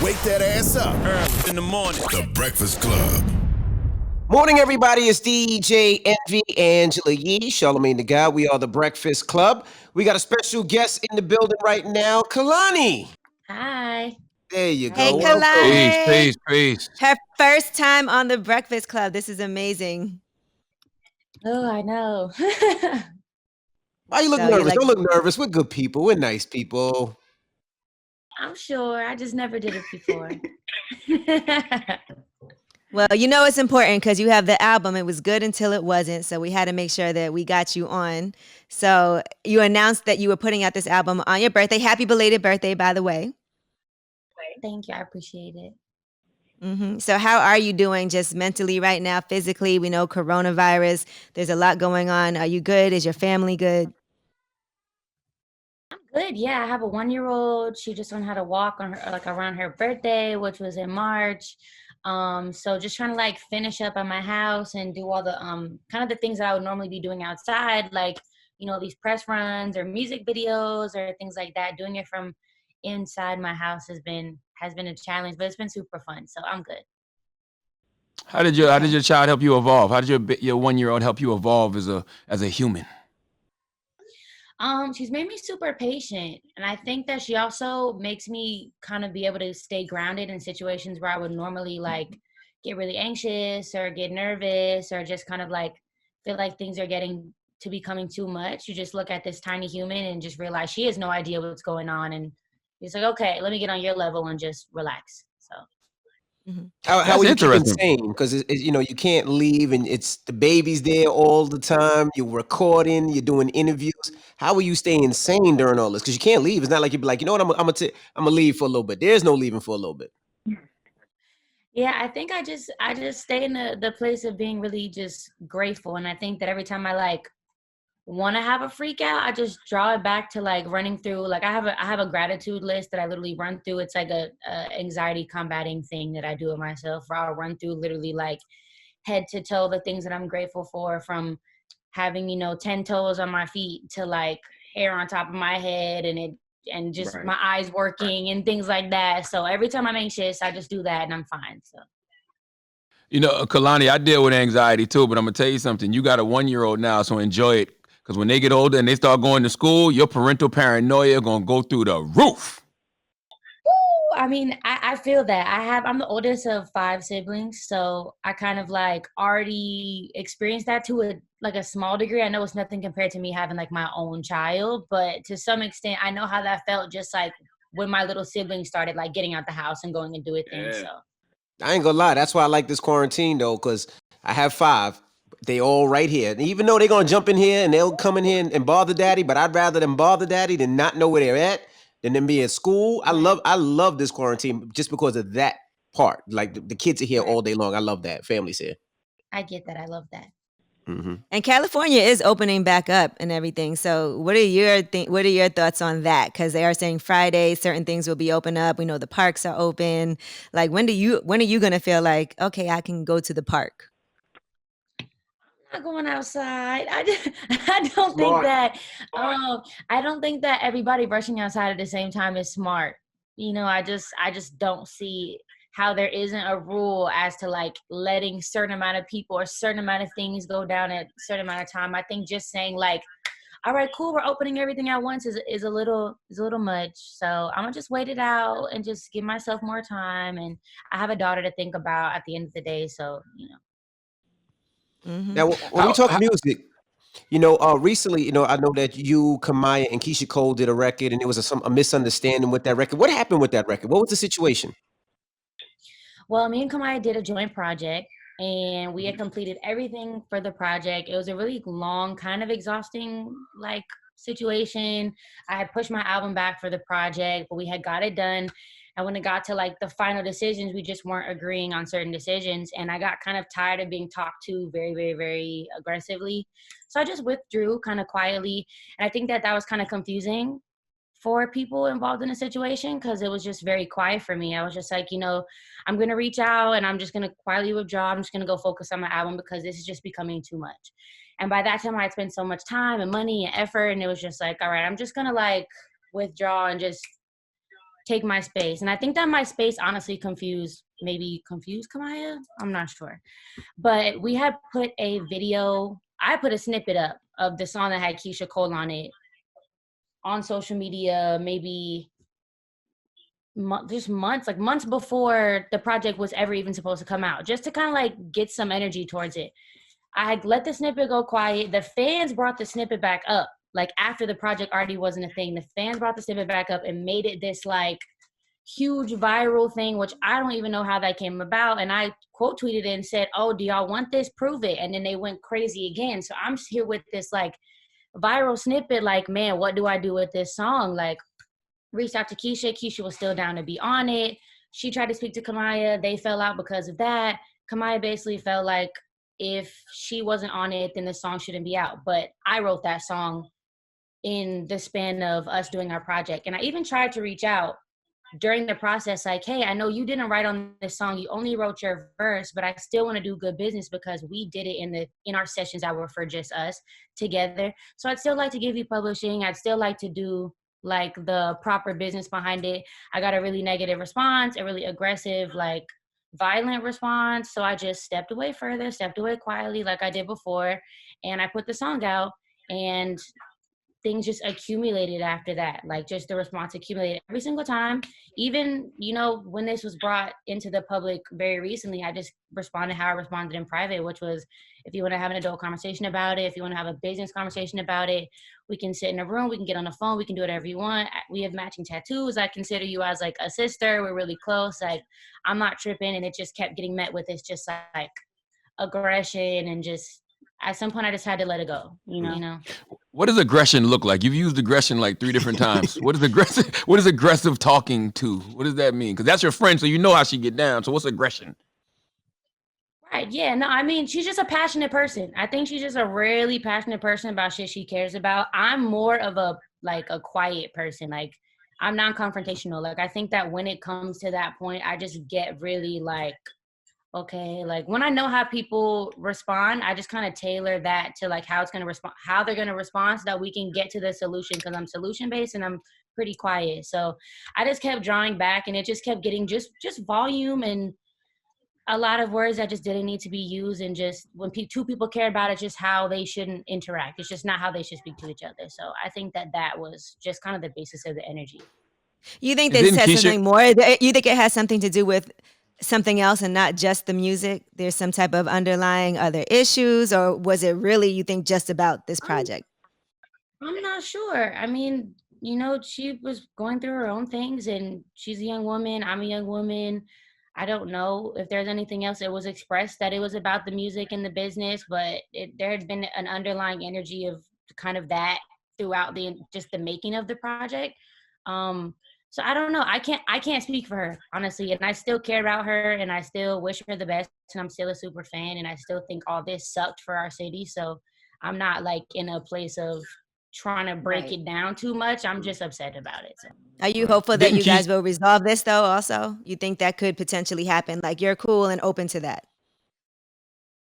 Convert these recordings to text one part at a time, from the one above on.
Wake that ass up. Early in the morning. The Breakfast Club. Morning, everybody. It's DJ Envy, Angela Yee, Charlamagne the God. We are the Breakfast Club. We got a special guest in the building right now, Kehlani. Hi. There you Hey, go. Hi. Welcome. Kehlani. Peace. Her first time on the Breakfast Club. This is amazing. Oh, I know. Why you look So you're nervous? like, Don't look nervous. We're good people. We're nice people. I'm sure. I just never did it before. well, you know it's important because you have the album. It was good until it wasn't. So we had to make sure that we got you on. So you announced that you were putting out this album on your birthday. Happy belated birthday, by the way. Thank you. I appreciate it. So how are you doing just mentally right now, physically? We know coronavirus. There's a lot going on. Are you good? Is your family good? I'm good. Yeah, I have a 1-year-old. She just learned how to walk on her around her birthday, which was in March. So just trying to finish up at my house and do all the kind of the things that I would normally be doing outside, like these press runs or music videos or things like that. Doing it from inside my house has been a challenge, but it's been super fun. So I'm good. How did your child help you evolve? How did your 1-year-old help you evolve as a human? She's made me super patient, and I think that she also makes me kind of be able to stay grounded in situations where I would normally get really anxious or get nervous or just kind of feel like things are getting to becoming too much. You just look at this tiny human and just realize she has no idea what's going on, and it's like, okay, let me get on your level and just relax. So How That's are you keeping interesting. sane? Because you can't leave, and it's the baby's there all the time. You're recording. You're doing interviews. How are you staying sane during all this? Because you can't leave. It's not like you be like, you know what? I'm gonna leave for a little bit. There's no leaving for a little bit. yeah, I think I just stay in the place of being really just grateful, and I think that every time I want to have a freak out, I just draw it back to running through. I have a gratitude list that I literally run through. It's like a anxiety combating thing that I do it myself, where I'll run through literally head to toe the things that I'm grateful for, from having 10 toes on my feet to hair on top of my head and just Right. my eyes working and things like that. So every time I'm anxious, I just do that and I'm fine. So Kehlani, I deal with anxiety too, but I'm gonna tell you something. You got a 1-year-old now, so enjoy it. Because when they get older and they start going to school, your parental paranoia gonna go through the roof. I mean, I feel that. I'm the oldest of 5 siblings, so I kind of already experienced that to a small degree. I know it's nothing compared to me having my own child, but to some extent I know how that felt, just when my little siblings started getting out the house and going and doing things. So I ain't gonna lie. That's why I like this quarantine though, because I have 5. They all right here. And even though they're gonna jump in here and they'll come in here and bother daddy, but I'd rather them bother daddy than not know where they're at than them be at school. I right, love this quarantine just because of that part. Like the kids are here right. all day long. I love that. Family's here. I get that. I love that. Hmm. And California is opening back up and everything. So what are your thoughts on that? Because they are saying Friday certain things will be open up. We know the parks are open. When are you gonna feel like, okay, I can go to the park? Not going outside. I don't think Smart. that I don't think that everybody rushing outside at the same time is smart. I just don't see how there isn't a rule as to letting certain amount of people or certain amount of things go down at a certain amount of time. I think just saying all right, cool, we're opening everything at once is a little much. So I'm gonna just wait it out and just give myself more time. And I have a daughter to think about at the end of the day. So Hmm. Now, when we talk music, recently, I know that you, Kamaya, and Keisha Cole did a record, and there was a misunderstanding with that record. What happened with that record? What was the situation? Well, me and Kamaya did a joint project and we had completed everything for the project. It was a really long, kind of exhausting situation. I had pushed my album back for the project, but we had got it done. And when it got to the final decisions, we just weren't agreeing on certain decisions. And I got kind of tired of being talked to very, very, very aggressively. So I just withdrew kind of quietly. And I think that that was kind of confusing for people involved in the situation because it was just very quiet for me. I was just I'm going to reach out and I'm just going to quietly withdraw. I'm just going to go focus on my album because this is just becoming too much. And by that time, I had spent so much time and money and effort. And it was just all right, I'm just going to withdraw and just take my space. And I think that my space honestly confused Keyshia. I'm not sure. But we had put a video, I put a snippet up of the song that had Keyshia Cole on it on social media, maybe just months before the project was ever even supposed to come out, just to kind of like get some energy towards it. I had let the snippet go quiet. The fans brought the snippet back up. Like after the project already wasn't a thing, the fans brought the snippet back up and made it this like huge viral thing, which I don't even know how that came about. And I quote tweeted it and said, "Oh, do y'all want this? Prove it." And then they went crazy again. So I'm here with this like viral snippet, like, man, what do I do with this song? Like, reached out to Keyshia. Keyshia was still down to be on it. She tried to speak to Kamaya. They fell out because of that. Kamaya basically felt like if she wasn't on it, then the song shouldn't be out. But I wrote that song in the span of us doing our project. And I even tried to reach out during the process, like, hey, I know you didn't write on this song. You only wrote your verse, but I still want to do good business because we did it in our sessions that were for just us together. So I'd still like to give you publishing. I'd still like to do like the proper business behind it. I got a really negative response, a really aggressive, like violent response. So I just stepped away quietly like I did before. And I put the song out, and things just accumulated after that. Like just the response accumulated every single time. Even, when this was brought into the public very recently, I just responded how I responded in private, which was, if you want to have an adult conversation about it, if you want to have a business conversation about it, we can sit in a room, we can get on the phone, we can do whatever you want. We have matching tattoos. I consider you as like a sister. We're really close. Like, I'm not tripping. And it just kept getting met with this just like aggression, and just at some point I just had to let it go, you know? What does aggression look like? You've used aggression like 3 different times. What is aggressive? What is aggressive talking to? What does that mean? Because that's your friend, so you know how she get down. So what's aggression? Right. Yeah. No, I mean, she's just a passionate person. I think she's just a really passionate person about shit she cares about. I'm more of a quiet person. Like, I'm non-confrontational. Like, I think that when it comes to that point, I just get really like, okay, like when I know how people respond, I just kind of tailor that to like how they're going to respond so that we can get to the solution, because I'm solution based and I'm pretty quiet. So I just kept drawing back, and it just kept getting just volume and a lot of words that just didn't need to be used. And just when two people care about it, just how they shouldn't interact. It's just not how they should speak to each other. So I think that was just kind of the basis of the energy. You think And this didn't has Keyshia- something more? You think it has something to do with something else and not just the music? There's some type of underlying other issues, or was it really, you think, just about this project? I'm not sure. I mean, she was going through her own things, and she's a young woman. I'm a young woman. I don't know if there's anything else that was expressed that it was about the music and the business, but there had been an underlying energy of kind of that throughout the making of the project. So I don't know. I can't speak for her, honestly. And I still care about her, and I still wish her the best. And I'm still a super fan, and I still think all this sucked for our city. So I'm not like in a place of trying to break it down too much. I'm just upset about it. So. Are you hopeful that you guys will resolve this though also? You think that could potentially happen? Like, you're cool and open to that?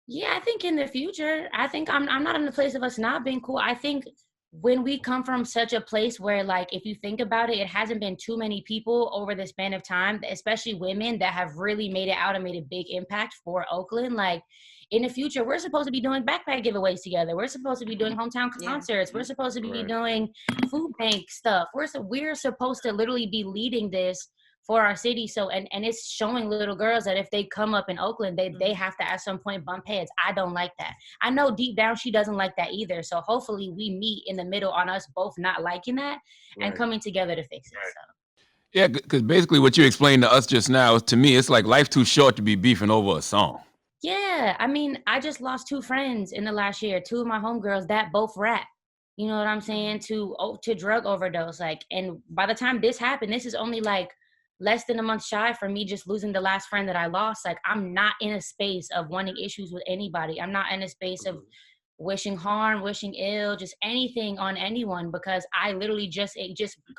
Yeah, I think in the future, I think I'm not in the place of us not being cool. I think when we come from such a place where, like, if you think about it, it hasn't been too many people over the span of time, especially women, that have really made it out and made a big impact for Oakland. Like, in the future, we're supposed to be doing backpack giveaways together. We're supposed to be doing hometown concerts. We're supposed to be doing food bank stuff. We're supposed to literally be leading this for our city. So, and it's showing little girls that if they come up in Oakland, they have to at some point bump heads. I don't like that. I know deep down she doesn't like that either. So hopefully we meet in the middle on us both not liking that and coming together to fix it. So. Yeah, because basically what you explained to us just now, to me, it's like life's too short to be beefing over a song. Yeah, I mean, I just lost 2 friends in the last year, 2 of my homegirls that both rap. You know what I'm saying? To drug overdose. Like, and by the time this happened, this is only like less than a month shy for me just losing the last friend that I lost. Like, I'm not in a space of wanting issues with anybody. I'm not in a space of wishing harm, wishing ill, just anything on anyone, because I literally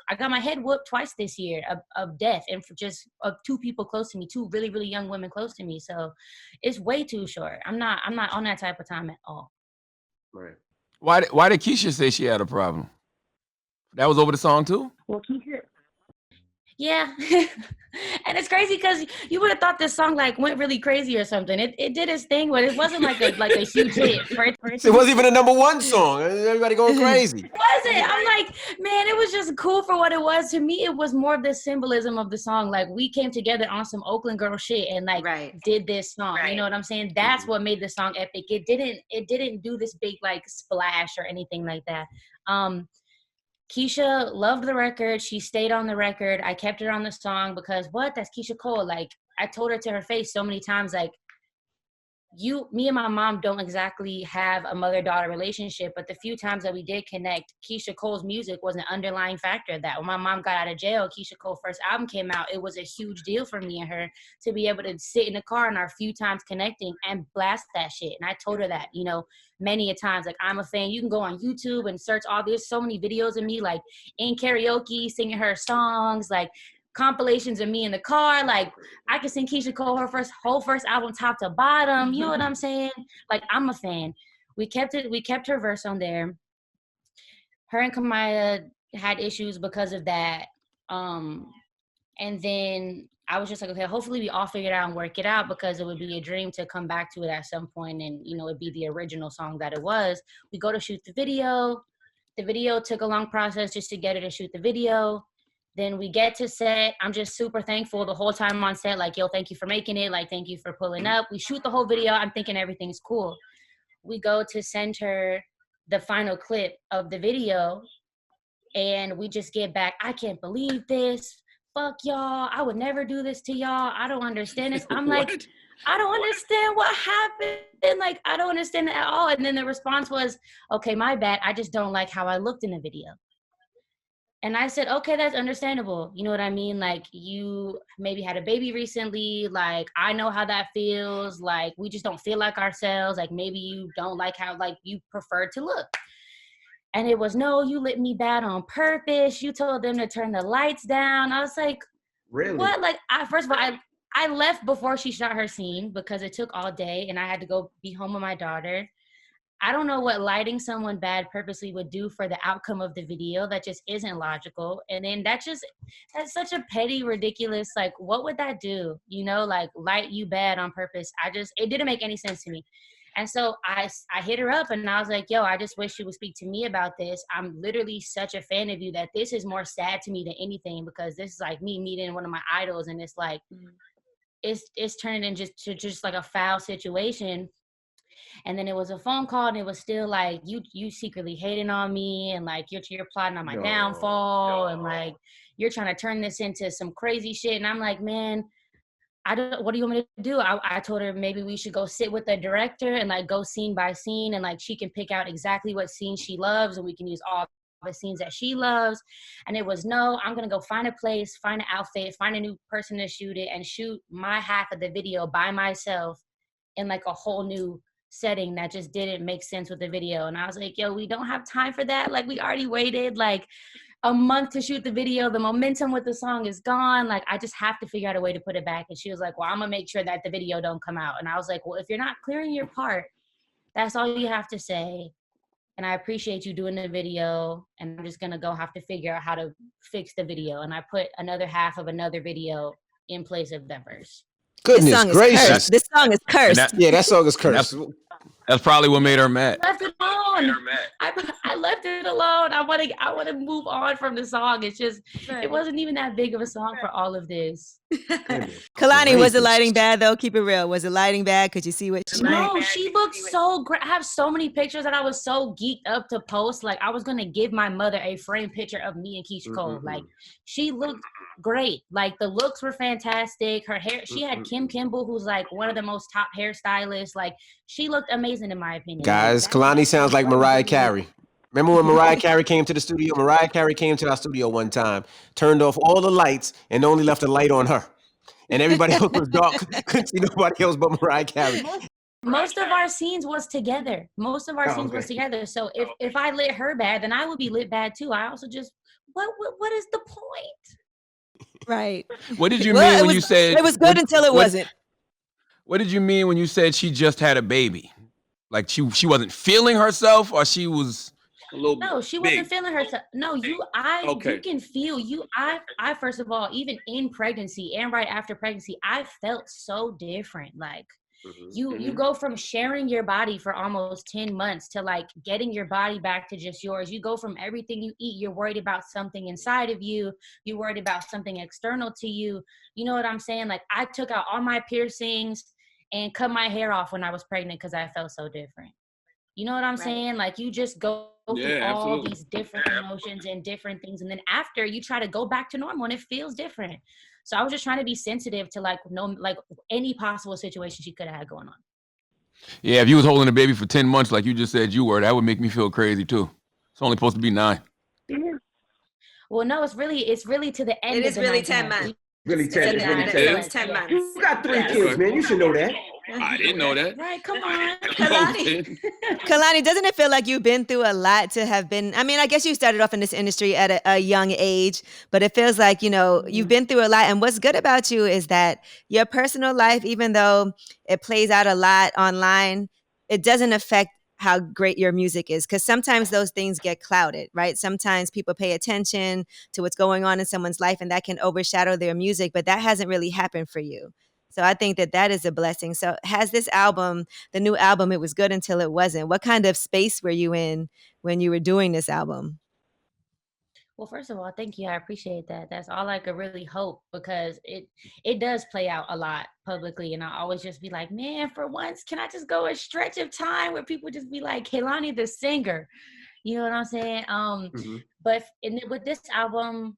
I got my head whooped twice this year of death, and for just of 2 people close to me, 2 really, really young women close to me. So it's way too short. I'm not on that type of time at all. Right. Why did Keyshia say she had a problem? That was over the song too? Well, Yeah. And it's crazy because you would have thought this song like went really crazy or something. It did its thing, but it wasn't like a huge hit. It wasn't even a #1 song. Everybody going crazy. It wasn't. I'm like, man, it was just cool for what it was. To me, it was more of the symbolism of the song. Like we came together on some Oakland girl shit and like did this song. You know what I'm saying? That's what made the song epic. It didn't do this big like splash or anything like that. Keyshia loved the record. She stayed on the record. I kept her on the song because that's Keyshia Cole. Like I told her to her face so many times, like me and my mom don't exactly have a mother-daughter relationship, but the few times that we did connect, Keyshia Cole's music was an underlying factor of that. When my mom got out of jail, Keyshia Cole's first album came out. It was a huge deal for me and her to be able to sit in the car and our few times connecting and blast that shit. And I told her that, many a times, like I'm a fan. You can go on YouTube and search there's so many videos of me like in karaoke, singing her songs, like compilations of me in the car. Like I could sing Keyshia Cole her whole first album top to bottom. You know what I'm saying? Like I'm a fan. We kept her verse on there. Her and Kamaya had issues because of that. And then I was just like, okay, hopefully we all figure it out and work it out, because it would be a dream to come back to it at some point and, it'd be the original song that it was. We go to shoot the video. The video took a long process just to get her to shoot the video. Then we get to set. I'm just super thankful the whole time I'm on set. Like, yo, thank you for making it. Like, thank you for pulling up. We shoot the whole video. I'm thinking everything's cool. We go to send her the final clip of the video, and we just get back. I can't believe this. Fuck y'all. I would never do this to y'all. I don't understand this. I'm like, I don't understand what happened. Like, I don't understand it at all. And then the response was, okay, my bad. I just don't like how I looked in the video. And I said, okay, that's understandable. You know what I mean? Like, you maybe had a baby recently. Like, I know how that feels. Like, we just don't feel like ourselves. Like, maybe you don't like how, like, you prefer to look. And it was, no, you lit me bad on purpose. You told them to turn the lights down. I was like, really? What? Like, first of all, I left before she shot her scene because it took all day and I had to go be home with my daughter. I don't know what lighting someone bad purposely would do for the outcome of the video. That just isn't logical. And then that's such a petty, ridiculous, like, what would that do? Like, light you bad on purpose. It didn't make any sense to me. And so I hit her up and I was like, yo, I just wish you would speak to me about this. I'm literally such a fan of you that this is more sad to me than anything, because this is like me meeting one of my idols, and it's like, it's turning into just like a foul situation. And then it was a phone call, and it was still like, you secretly hating on me, and like you're plotting on my downfall, and like you're trying to turn this into some crazy shit. And I'm like, man, what do you want me to do? I told her maybe we should go sit with the director and like go scene by scene, and like she can pick out exactly what scene she loves, and we can use all the scenes that she loves. And it was, no, I'm gonna go find a place, find an outfit, find a new person to shoot it, and shoot my half of the video by myself in like a whole new setting that just didn't make sense with the video. And I was like, yo, we don't have time for that. Like, we already waited like a month to shoot the video. The momentum with the song is gone. Like, I just have to figure out a way to put it back. And she was like, well, I'm gonna make sure that the video don't come out. And I was like, well, if you're not clearing your part, that's all you have to say. And I appreciate you doing the video, and I'm just gonna go have to figure out how to fix the video. And I put another half of another video in place of that verse. Goodness gracious. This song is cursed. That song is cursed. That's probably what made her mad. Left it alone. I left it alone. I want to move on from the song. It's just, it wasn't even that big of a song for all of this. Kehlani, was the lighting bad though? Keep it real. Was the lighting bad? Could you see what she? No, she looked so great. I have so many pictures that I was so geeked up to post. Like, I was gonna give my mother a framed picture of me and Keyshia Cole. Like, she looked great. Like, the looks were fantastic. Her hair, she had Kim Kimball, who's like one of the most top hairstylists. Like, she looked amazing in my opinion. Guys, Kehlani sounds like Mariah Carey. Remember when Mariah Carey came to the studio? Mariah Carey came to our studio one time, turned off all the lights, and only left a light on her. And everybody else was dark. Couldn't see nobody else but Mariah Carey. Most of our scenes was together. Was together. So if I lit her bad, then I would be lit bad too. I also just, what is the point? Right. What did you mean when you said it was good until it wasn't? What did you mean when you said she just had a baby? Like, she wasn't feeling herself, or she was A little No, she big. wasn't feeling herself. No, you Okay. can feel I first of all, even in pregnancy and right after pregnancy, I felt so different. Like you go from sharing your body for almost 10 months to like getting your body back to just yours. You go from everything you eat, you're worried about something inside of you, you're worried about something external to you. You know what I'm saying? Like I took out all my piercings and cut my hair off when I was pregnant because I felt so different. You know what I'm saying? Like you just go through all these different emotions and different things. And then after you try to go back to normal and it feels different. So I was just trying to be sensitive to like any possible situation she could have had going on. Yeah, if you was holding a baby for 10 months like you just said you were, that would make me feel crazy too. It's only supposed to be 9. Well, no, it's really to the end. It is really 10 months. Really 10. It's 10 months. You got 3 kids, man. You should know that. I didn't know that. Right, come on. Kehlani, doesn't it feel like you've been through a lot to have been, I mean, I guess you started off in this industry at a young age, but it feels like, you know, you've been through a lot. And what's good about you is that your personal life, even though it plays out a lot online, it doesn't affect how great your music is, because sometimes those things get clouded, right? Sometimes people pay attention to what's going on in someone's life and that can overshadow their music, but that hasn't really happened for you. So I think that is a blessing. So has this album, the new album, it was good until it wasn't. What kind of space were you in when you were doing this album? Well, first of all, thank you. I appreciate that. That's all I could really hope, because it does play out a lot publicly. And I always just be like, man, for once, can I just go a stretch of time where people just be like, Kehlani the singer? You know what I'm saying? But with this album,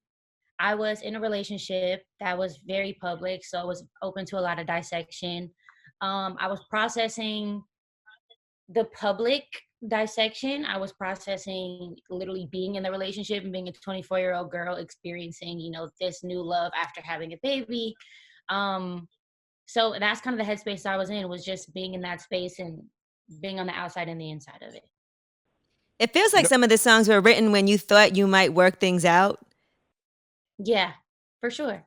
I was in a relationship that was very public, so it was open to a lot of dissection. I was processing the public dissection. I was processing literally being in the relationship and being a 24-year-old girl experiencing, you know, this new love after having a baby. So that's kind of the headspace I was in, was just being in that space and being on the outside and the inside of it. It feels like some of the songs were written when you thought you might work things out. Yeah, for sure.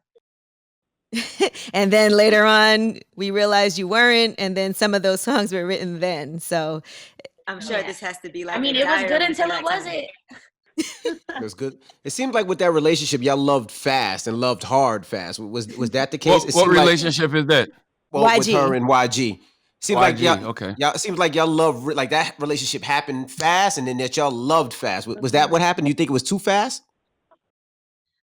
And then later on, we realized you weren't. And then some of those songs were written then. So I'm sure this has to be like, I mean, it was good until it wasn't. It was good. It seemed like with that relationship, y'all loved fast and loved hard fast. Was that the case? What relationship is that? Well, with her and YG. Seems like y'all, okay. It seems like y'all love, like that relationship happened fast, and then that y'all loved fast. Was that what happened? You think it was too fast?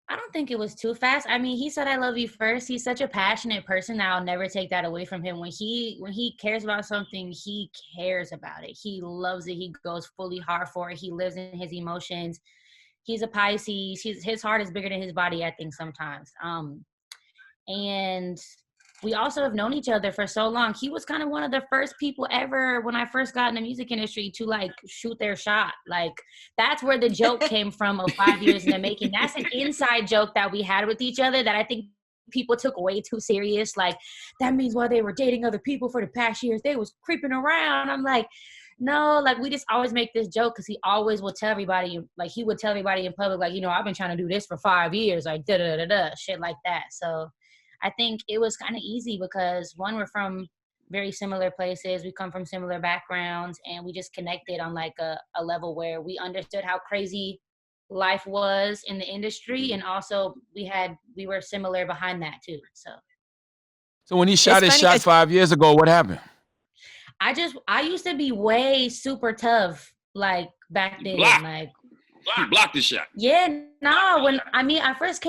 I don't think it was too fast. I mean, he said, I love you first. He's such a passionate person that I'll never take that away from him. When he cares about something, he cares about it. He loves it. He goes fully hard for it. He lives in his emotions. He's a Pisces. His heart is bigger than his body, I think, sometimes. And we also have known each other for so long. He was kind of one of the first people ever, when I first got in the music industry, to like shoot their shot. Like that's where the joke came from of 5 years in the making. That's an inside joke that we had with each other that I think people took way too serious. Like that means while they were dating other people for the past years, they was creeping around. I'm like, no, like we just always make this joke because he always will tell everybody, like he would tell everybody in public, like, you know, I've been trying to do this for 5 years, like da-da-da-da, shit like that. So I think it was kind of easy because, one, we're from very similar places. We come from similar backgrounds, and we just connected on like a level where we understood how crazy life was in the industry. And also we were similar behind that too. So when he shot his shot 5 years ago, what happened? I used to be way super tough, like back then. Like He blocked the shot. Yeah, no. When I was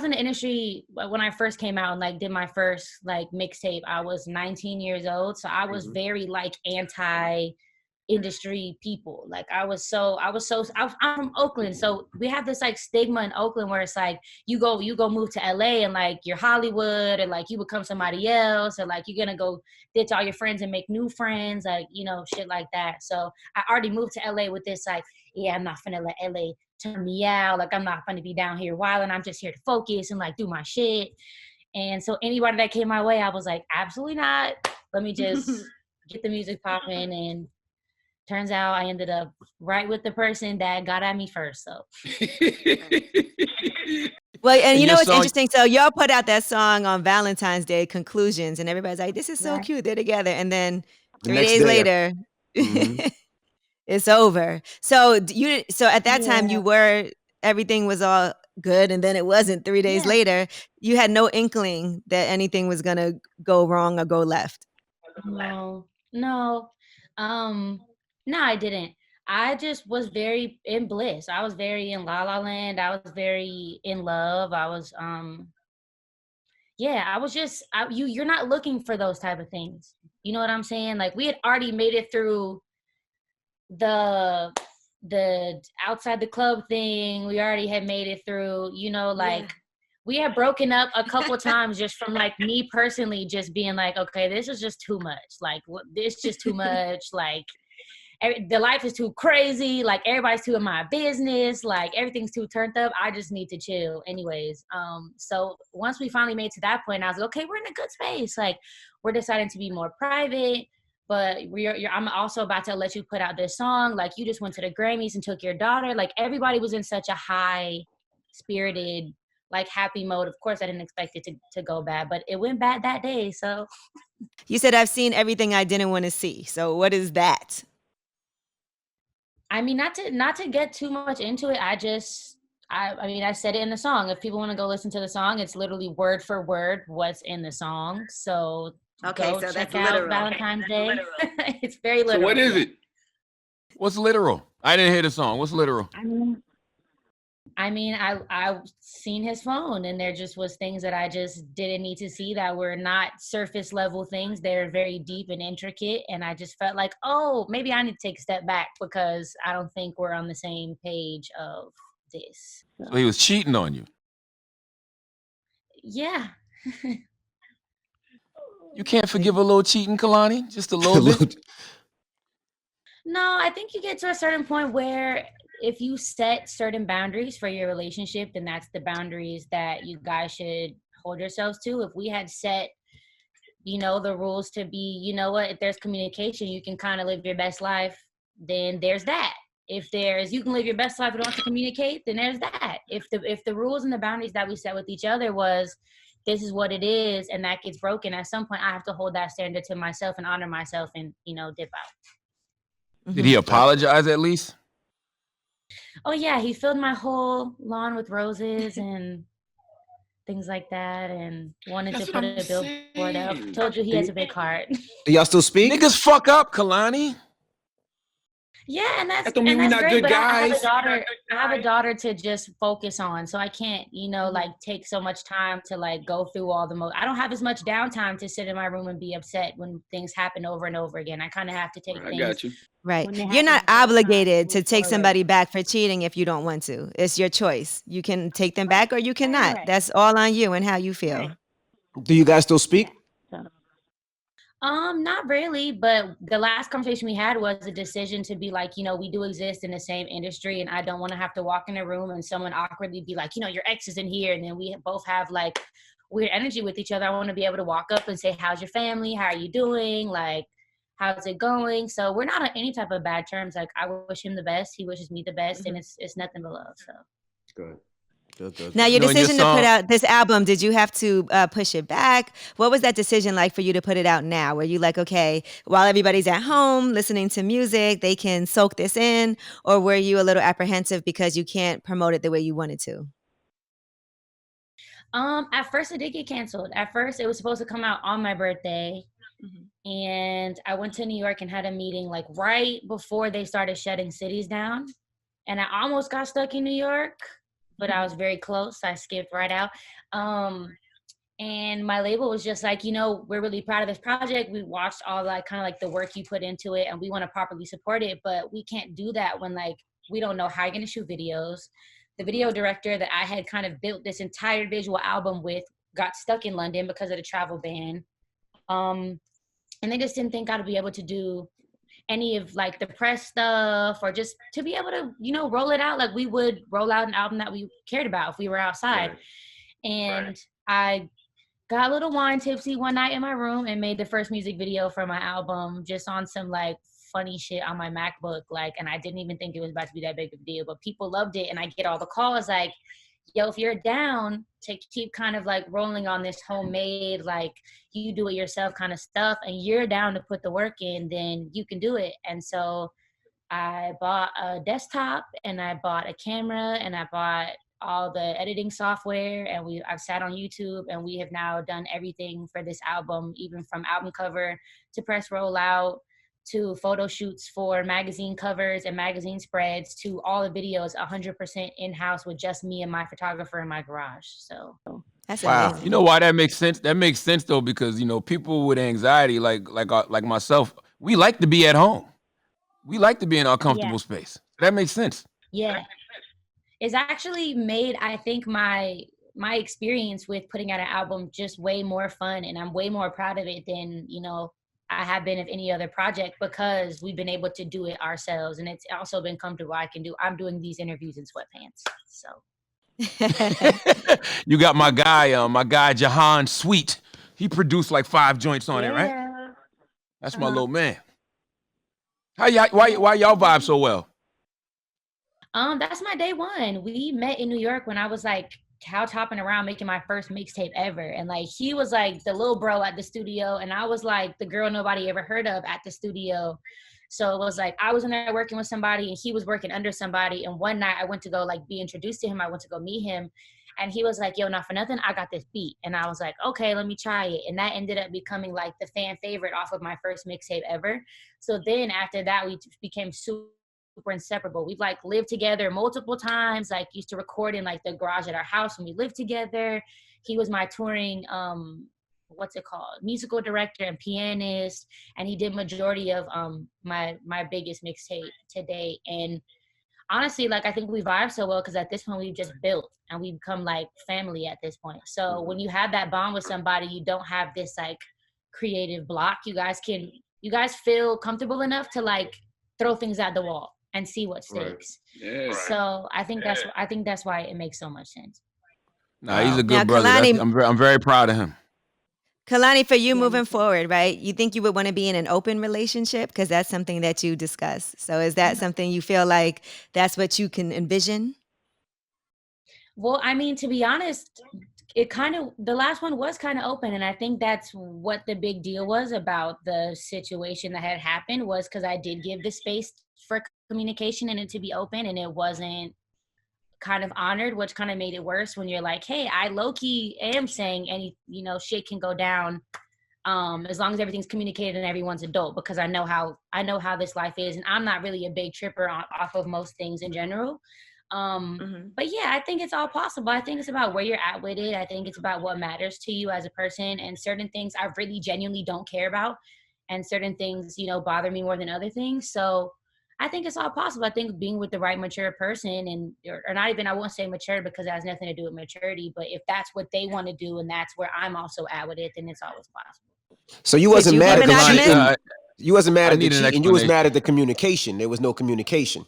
in the industry, when I first came out and like did my first like mixtape, I was 19 years old. So I was very like anti-industry people. Like I'm from Oakland, so we have this like stigma in Oakland where it's like you go move to LA and like you're Hollywood, or like you become somebody else, or like you're gonna go ditch all your friends and make new friends, like, you know, shit like that. So I already moved to LA with this like, yeah, I'm not finna let LA turn me out. Like I'm not finna be down here wilding. I'm just here to focus and like do my shit. And so anybody that came my way, I was like, absolutely not. Let me just get the music popping. And turns out I ended up right with the person that got at me first. So. Well, and you know what's interesting? So y'all put out that song on Valentine's Day, Conclusions, and everybody's like, this is so cute. They're together. And then 3 days later, It's over. So so at that time Yeah. everything was all good, and then it wasn't 3 days Yeah. later. You had no inkling that anything was gonna go wrong or go left. No, no, um, no, I didn't. I just was very in bliss. I was very in La La Land. I was very in love. Yeah, I was just, you're not looking for those type of things. You know what I'm saying? Like we had already made it through the outside the club thing. We already had made it through, like we had broken up a couple times just from like me personally just being like, okay, this is just too much. Like this just too much. Like the life is too crazy. Like everybody's too in my business. Like everything's too turned up. I just need to chill. Anyways, so once we finally made to that point, I was like, okay, we're in a good space. Like we're deciding to be more private. But I'm also about to let you put out this song. Like you just went to the Grammys and took your daughter. Like everybody was in such a high spirited, like happy mode. Of course, I didn't expect it to go bad, but it went bad that day. So You said I've seen everything I didn't want to see. So what is that? I mean, not to get too much into it. I mean, I said it in the song. If people want to go listen to the song, it's literally word for word what's in the song. So Okay, go so check that's out literal. Valentine's Day. It's very literal. So what is yeah. it? What's literal? I didn't hear the song. What's literal? I seen his phone, and there just was things that I just didn't need to see that were not surface level things. They're very deep and intricate, and I just felt like, oh, maybe I need to take a step back because I don't think we're on the same page of this. So he was cheating on you. Yeah. You can't forgive a little cheating, Kehlani? Just a little bit? No, I think you get to a certain point where if you set certain boundaries for your relationship, then that's the boundaries that you guys should hold yourselves to. If we had set, the rules to be, if there's communication, you can kind of live your best life, then there's that. If you can live your best life and don't have to communicate, then there's that. If the rules and the boundaries that we set with each other was this is what it is, and that gets broken, at some point I have to hold that standard to myself and honor myself and, dip out. Did he apologize at least? Oh yeah, he filled my whole lawn with roses and things like that, and wanted That's to what put I'm a billboard up. saying. Told you he has a big heart. Do y'all still speak? Niggas fuck up, Kehlani. Yeah, and That don't mean we that's not great. good But I have a guys. daughter. I have a daughter to just focus on, so I can't, like take so much time to like go through all the. I don't have as much downtime to sit in my room and be upset when things happen over and over again. I kind of have to take I things. got you. Right. When they You're not happen the first time, obligated to move take forward. somebody back for cheating if you don't want to. It's your choice. You can take them back or you cannot. Right. That's all on you and how you feel. Do you guys still speak? Not really, but the last conversation we had was a decision to be like, we do exist in the same industry, and I don't want to have to walk in a room and someone awkwardly be like, your ex is in here, and then we both have like weird energy with each other. I want to be able to walk up and say, how's your family? How are you doing? Like, how's it going? So we're not on any type of bad terms. Like, I wish him the best. He wishes me the best, and it's nothing but love. So Good. Now, your You know, in your decision to put song- out this album, did you have to push it back? What was that decision like for you to put it out now? Were you like, okay, while everybody's at home listening to music, they can soak this in? Or were you a little apprehensive because you can't promote it the way you wanted to? At first it did get canceled. At first it was supposed to come out on my birthday. And I went to New York and had a meeting like right before they started shutting cities down. And I almost got stuck in New York, but I was very close. I skipped right out. And my label was just like, we're really proud of this project. We watched all like kind of like the work you put into it, and we want to properly support it. But we can't do that when like we don't know how you're going to shoot videos. The video director that I had kind of built this entire visual album with got stuck in London because of the travel ban. And they just didn't think I'd be able to do any of like the press stuff or just to be able to, roll it out like we would roll out an album that we cared about if we were outside. Right. And I got a little wine tipsy one night in my room and made the first music video for my album just on some like funny shit on my MacBook. Like, and I didn't even think it was about to be that big of a deal, but people loved it. And I get all the calls like, yo, if you're down to keep kind of like rolling on this homemade, like you do it yourself kind of stuff, and you're down to put the work in, then you can do it. And so I bought a desktop and I bought a camera and I bought all the editing software, and I've sat on YouTube, and we have now done everything for this album, even from album cover to press rollout to photo shoots for magazine covers and magazine spreads to all the videos 100% in-house with just me and my photographer in my garage. So That's Wow. amazing. You know why that makes sense? That makes sense though, because people with anxiety, like myself, we like to be at home. We like to be in our comfortable space. That makes sense. yeah, it's actually made, I think, my experience with putting out an album just way more fun, and I'm way more proud of it than I have been of any other project, because we've been able to do it ourselves, and it's also been comfortable. I'm doing these interviews in sweatpants, so. You got my guy Jahan Sweet. He produced like 5 joints on it, right? That's my little man. Why y'all vibe so well? That's my day one. We met in New York when I was like couch hopping around making my first mixtape ever. And like, he was like the little bro at the studio, and I was like the girl nobody ever heard of at the studio. So it was like, I was in there working with somebody and he was working under somebody. And one night I went to go like be introduced to him. I went to go meet him, and he was like, yo, not for nothing, I got this beat. And I was like, okay, let me try it. And that ended up becoming like the fan favorite off of my first mixtape ever. So then after that, we became super inseparable. We've like lived together multiple times, like used to record in like the garage at our house when we lived together. He was my touring musical director and pianist, and he did majority of my biggest mixtape to date. And honestly, like, I think we vibe so well because at this point we've just built and we've become like family at this point. So when you have that bond with somebody, you don't have this like creative block. You guys feel comfortable enough to like throw things at the wall and see what sticks. Right. Yeah. So I think that's why it makes so much sense. Nah, he's a Now, good brother. Kehlani- I'm very proud of him. Kehlani, for you moving forward, right? You think you would want to be in an open relationship because that's something that you discuss. So is that something you feel like that's what you can envision? Well, I mean, to be honest, the last one was kind of open. And I think that's what the big deal was about the situation that had happened, was because I did give the space for communication and it to be open, and it wasn't kind of honored, which kind of made it worse when you're like, hey, I low-key am saying any, shit can go down as long as everything's communicated and everyone's adult, because I know how this life is, and I'm not really a big tripper off of most things in general. But yeah, I think it's all possible. I think it's about where you're at with it. I think it's about what matters to you as a person, and certain things I really genuinely don't care about, and certain things, bother me more than other things. So I think it's all possible. I think being with the right mature person, or not even, I won't say mature because it has nothing to do with maturity, but if that's what they want to do and that's where I'm also at with it, then it's always possible. So you wasn't mad at the Kehlani, cheating. You wasn't mad I at the need an cheating. You was explanation. mad at the communication. There was no communication.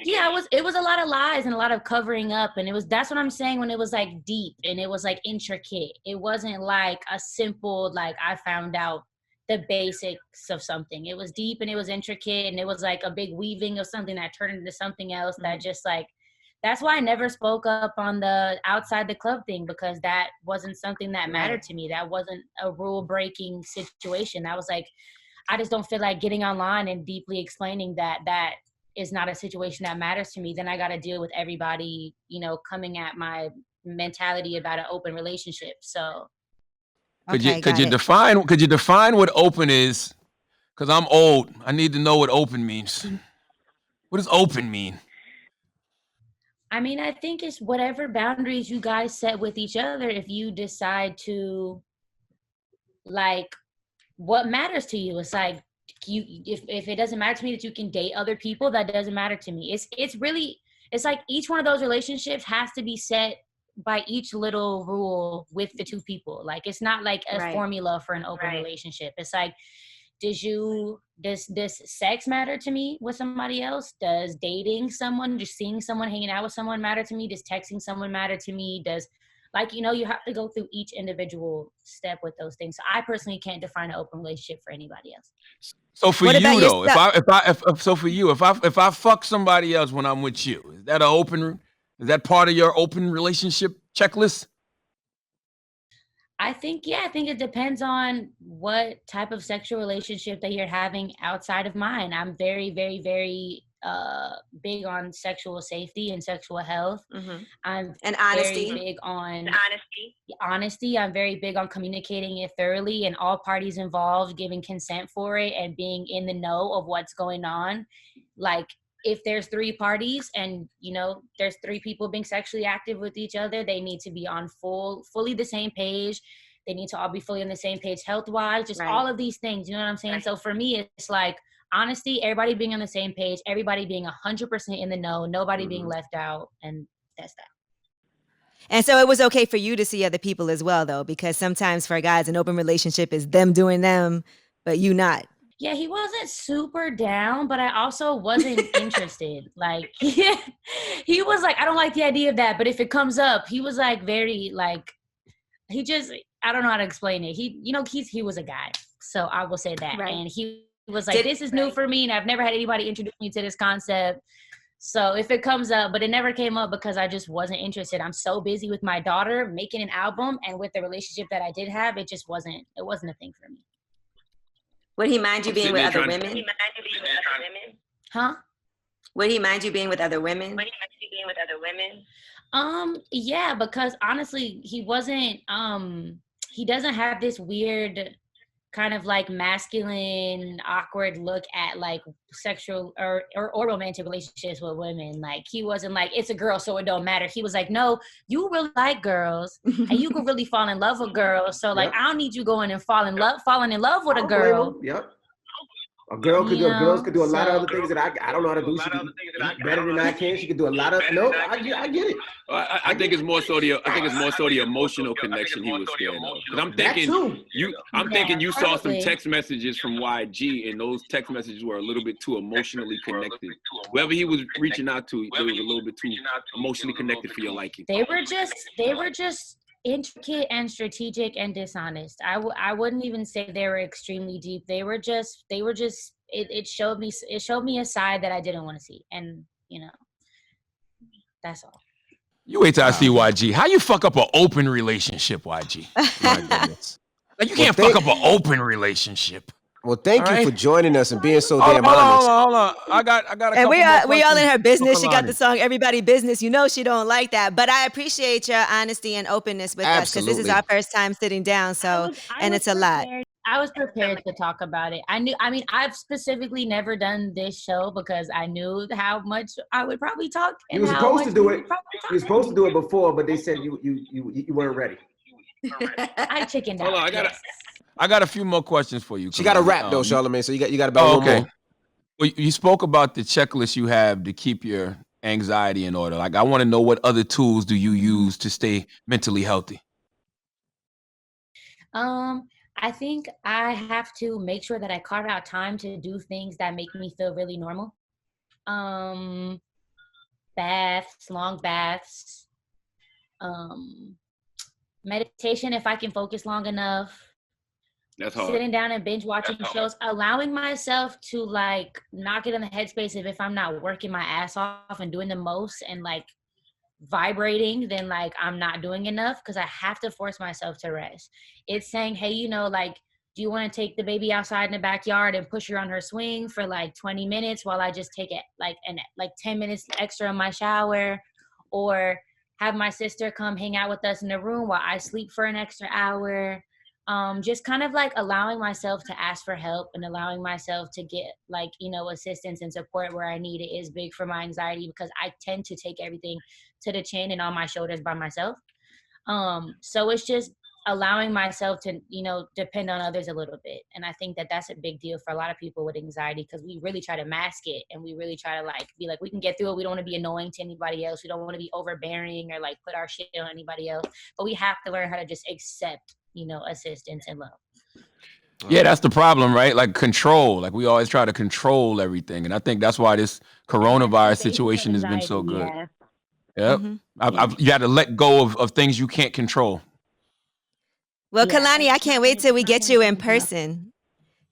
Yeah, it was a lot of lies and a lot of covering up, and that's what I'm saying when it was like deep and it was like intricate. It wasn't like a simple, like, I found out the basics of something. It was deep and it was intricate, and it was like a big weaving of something that turned into something else that just like, that's why I never spoke up on the outside the club thing, because that wasn't something that mattered to me. That wasn't a rule breaking situation. That was like, I just don't feel like getting online and deeply explaining that is not a situation that matters to me. Then I got to deal with everybody, coming at my mentality about an open relationship. So Could you define what open is? Because I'm old. I need to know what open means. What does open mean? I mean, I think it's whatever boundaries you guys set with each other. If you decide to, like, what matters to you, it's like, if it doesn't matter to me that you can date other people, that doesn't matter to me. It's like each one of those relationships has to be set by each little rule with the two people. Like, it's not like a formula for an open relationship. It's like, does sex matter to me with somebody else? Does dating someone, just seeing someone, hanging out with someone matter to me? Does texting someone matter to me? Does, like, you have to go through each individual step with those things. So I personally can't define an open relationship for anybody else. So for you though, if I fuck somebody else when I'm with you, is that part of your open relationship checklist? I think it depends on what type of sexual relationship that you're having outside of mine. I'm very, very, very big on sexual safety and sexual health. I'm And honesty. very big on honesty. I'm very big on communicating it thoroughly and all parties involved giving consent for it and being in the know of what's going on. Like, if there's 3 parties and, you know, there's 3 people being sexually active with each other, they need to be on fully the same page. They need to all be fully on the same page health-wise, just all of these things, you know what I'm saying? So for me, it's like honesty, everybody being on the same page, everybody being 100% in the know, nobody being left out, and that's that. And so it was okay for you to see other people as well, though, because sometimes for guys, an open relationship is them doing them, but you not. Yeah, he wasn't super down, but I also wasn't interested. Like, he was like, I don't like the idea of that, but if it comes up, he was like very like, he just, I don't know how to explain it. He was a guy, so I will say that. And he was like, this is new for me, and I've never had anybody introduce me to this concept. So if it comes up, but it never came up because I just wasn't interested. I'm so busy with my daughter making an album, and with the relationship that I did have, it wasn't a thing for me. Would he mind you being with other women? Huh? Would he mind you being with other women? Yeah, because honestly, he wasn't, he doesn't have this weird kind of like masculine, awkward look at like sexual or romantic relationships with women. Like, he wasn't like, it's a girl, so it don't matter. He was like, no, you really like girls and you could really fall in love with girls. So like, I don't need you going and falling in love with a girl. Yep. Girls could do a lot of other things that I don't know how to do. She can eat better than I can. She could do a lot of I get it. I think it's more so the emotional connection he was scared of. Because I'm thinking you saw some text messages from YG, and those text messages were a little bit too emotionally connected. Whoever he was reaching out to, they was a little bit too emotionally connected for your liking. They were just intricate and strategic and dishonest. I wouldn't even say they were extremely deep. They were just it showed me a side that I didn't want to see, and you know, that's all. You wait till I see YG. How you fuck up an open relationship, YG? My goodness. Like, you can't fuck up an open relationship. Well, thank you for joining us and being so damn honest. Hold on. I got a couple and we all in her business. She got Kehlani. the song "Everybody Business." You know she don't like that, but I appreciate your honesty and openness with us, because this is our first time sitting down. So, it's a lot. I was prepared to talk about it. I've specifically never done this show because I knew how much I would probably talk. You were supposed to do it. You were supposed to do it before, but they said you weren't ready. I chickened out. Hold on, I got a few more questions for you. She got a rap though, Charlamagne. So you got about one more. Well, you spoke about the checklist you have to keep your anxiety in order. Like, I want to know, what other tools do you use to stay mentally healthy? I think I have to make sure that I carve out time to do things that make me feel really normal. Baths, long baths, meditation if I can focus long enough. That's hard. Sitting down and binge watching shows, allowing myself to like not get in the headspace of, if I'm not working my ass off and doing the most and like vibrating, then like I'm not doing enough, because I have to force myself to rest. It's saying, hey, you know, like, do you want to take the baby outside in the backyard and push her on her swing for like 20 minutes while I just take it like 10 minutes extra in my shower, or have my sister come hang out with us in the room while I sleep for an extra hour. Just kind of like allowing myself to ask for help and allowing myself to get like, you know, assistance and support where I need it is big for my anxiety, because I tend to take everything to the chin and on my shoulders by myself. So it's just allowing myself to, you know, depend on others a little bit. And I think that that's a big deal for a lot of people with anxiety, because we really try to mask it and we really try to like be like, we can get through it. We don't want to be annoying to anybody else. We don't want to be overbearing or like put our shit on anybody else, but we have to learn how to just accept, you know, assistance and love. Yeah, that's the problem, right? Like, control. Like, we always try to control everything. And I think that's why this coronavirus situation has been so good. Yeah. Yep. You got to let go of things you can't control. Well, Kehlani, I can't wait till we get you in person.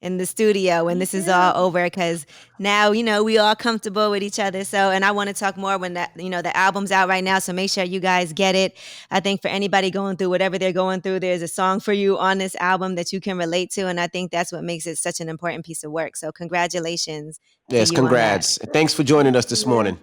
in the studio when this is all over, because now, you know, we all comfortable with each other. So, and I want to talk more when that, you know, the album's out right now. So make sure you guys get it. I think for anybody going through whatever they're going through, there's a song for you on this album that you can relate to. And I think that's what makes it such an important piece of work. So congratulations. Yes, to you on that. congrats. Thanks for joining us this morning.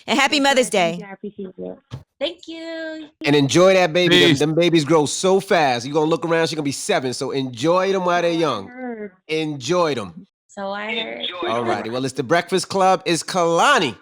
And happy Mother's Thank Day. you. I appreciate it. Thank you. And enjoy that baby. Peace. Them babies grow so fast. You're going to look around, she's going to be 7. So enjoy them while they're So I young. heard. Enjoy them. So I heard. All righty. Well, it's the Breakfast Club. It's Kehlani.